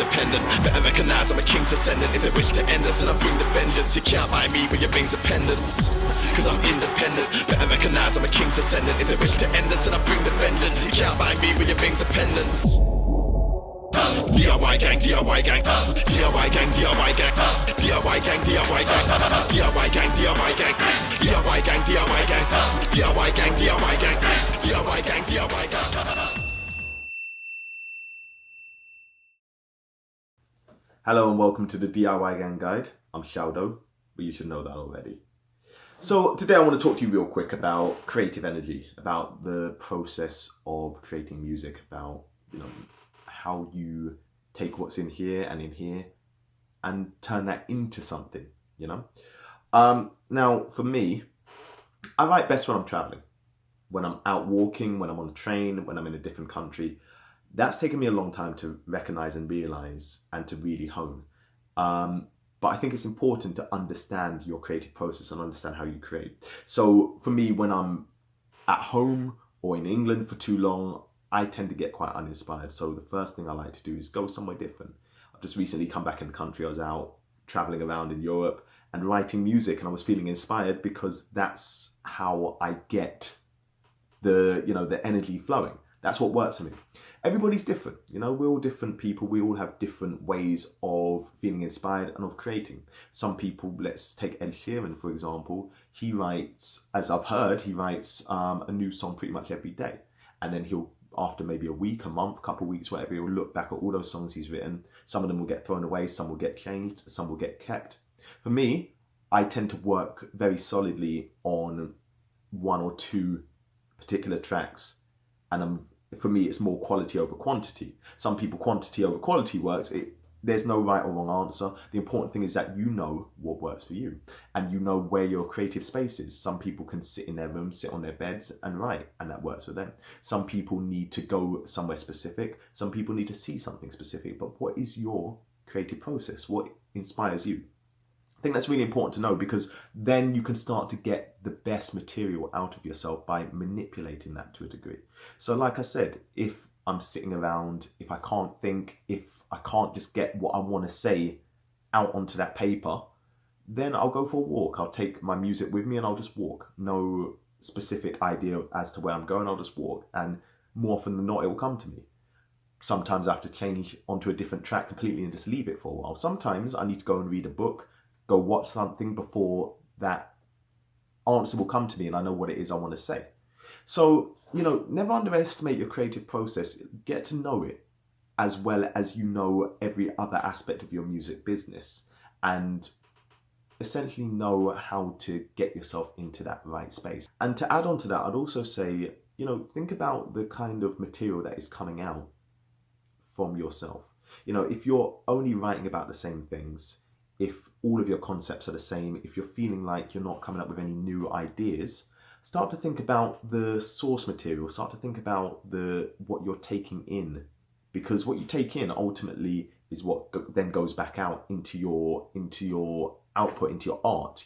independent. Better recognize I'm a king's descendant. If it wish to end us, then I bring the vengeance. You can't buy me with your rings of pendants, cause I'm independent. Better recognize I'm a king's descendant. If it wish to end us, then I bring the vengeance. You can't buy me with your rings of pendants. DIY gang, DIY gang, DIY gang, DIY gang, DIY gang, DIY gang, DIY gang, DIY gang, DIY gang, DIY gang, DIY gang, DIY gang, DIY gang, DIY gang. Hello and welcome to the DIY Gang Guide. I'm Shao, but you should know that already. So today I want to talk to you real quick about creative energy, about the process of creating music, about how you take what's in here and turn that into something, Now, for me, I write best when I'm traveling, when I'm out walking, when I'm on a train, when I'm in a different country. That's taken me a long time to recognize and realize and to really hone. But I think it's important to understand your creative process and understand how you create. So for me, when I'm at home or in England for too long, I tend to get quite uninspired. So the first thing I like to do is go somewhere different. I've just recently come back in the country. I was out traveling around in Europe and writing music, and I was feeling inspired because that's how I get the energy flowing. That's what works for me. Everybody's different, we're all different people. We all have different ways of feeling inspired and of creating. Some people, let's take Ed Sheeran, for example. He writes, as I've heard, a new song pretty much every day. And then he'll, after maybe a week, a month, a couple of weeks, whatever, he'll look back at all those songs he's written. Some of them will get thrown away, some will get changed, some will get kept. For me, I tend to work very solidly on one or two particular tracks, and for me, it's more quality over quantity. Some people, quantity over quality works. There's no right or wrong answer. The important thing is that you know what works for you and you know where your creative space is. Some people can sit in their room, sit on their beds and write, and that works for them. Some people need to go somewhere specific. Some people need to see something specific. But what is your creative process? What inspires you? I think that's really important to know, because then you can start to get the best material out of yourself by manipulating that to a degree. So like I said, if I'm sitting around, if I can't think, if I can't just get what I want to say out onto that paper, then I'll go for a walk. I'll take my music with me and I'll just walk. No specific idea as to where I'm going, I'll just walk. And more often than not, it will come to me. Sometimes I have to change onto a different track completely and just leave it for a while. Sometimes I need to go and read a book, go watch something before that answer will come to me and I know what it is I want to say. So, never underestimate your creative process. Get to know it as well as you know every other aspect of your music business, and essentially know how to get yourself into that right space. And to add on to that, I'd also say, think about the kind of material that is coming out from yourself. If you're only writing about the same things, if all of your concepts are the same, if you're feeling like you're not coming up with any new ideas, start to think about the source material, start to think about what you're taking in, because what you take in ultimately is what then goes back out into your output, into your art,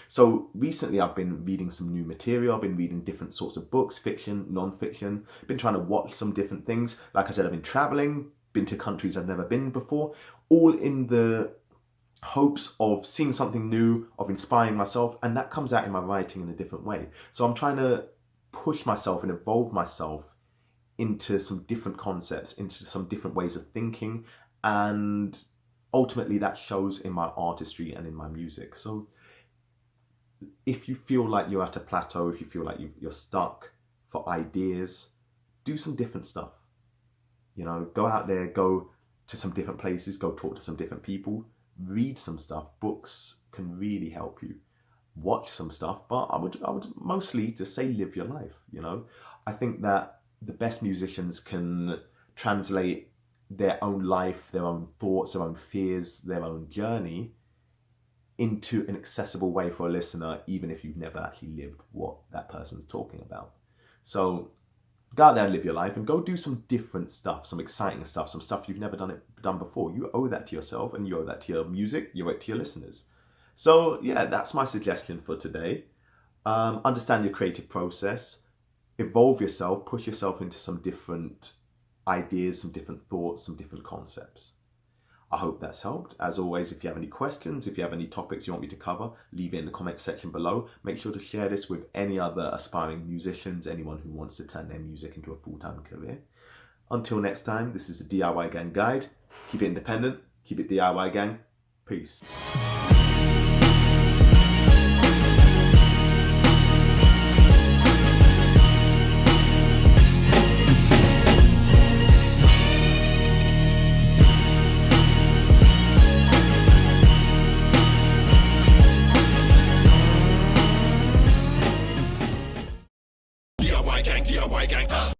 So recently I've been reading some new material, I've been reading different sorts of books, fiction, non-fiction, been trying to watch some different things. Like I said, I've been traveling, been to countries I've never been before, all in the hopes of seeing something new, of inspiring myself, and that comes out in my writing in a different way. So I'm trying to push myself and evolve myself into some different concepts, into some different ways of thinking, and ultimately that shows in my artistry and in my music. So if you feel like you're at a plateau, if you feel like you're stuck for ideas, do some different stuff. Go out there, go to some different places, go talk to some different people, read some stuff. Books can really help you. Watch some stuff, but I would mostly just say live your life. I think that the best musicians can translate their own life, their own thoughts, their own fears, their own journey into an accessible way for a listener, even if you've never actually lived what that person's talking about. So go out there and live your life and go do some different stuff, some exciting stuff, some stuff you've never done before. You owe that to yourself, and you owe that to your music, you owe it to your listeners. So yeah, that's my suggestion for today. Understand your creative process, evolve yourself, push yourself into some different ideas, some different thoughts, some different concepts. I hope that's helped. As always, if you have any questions, if you have any topics you want me to cover, leave it in the comment section below. Make sure to share this with any other aspiring musicians, anyone who wants to turn their music into a full-time career. Until next time, this is the DIY Gang Guide. Keep it independent, keep it DIY Gang. Peace. DIY gang, DIY gang.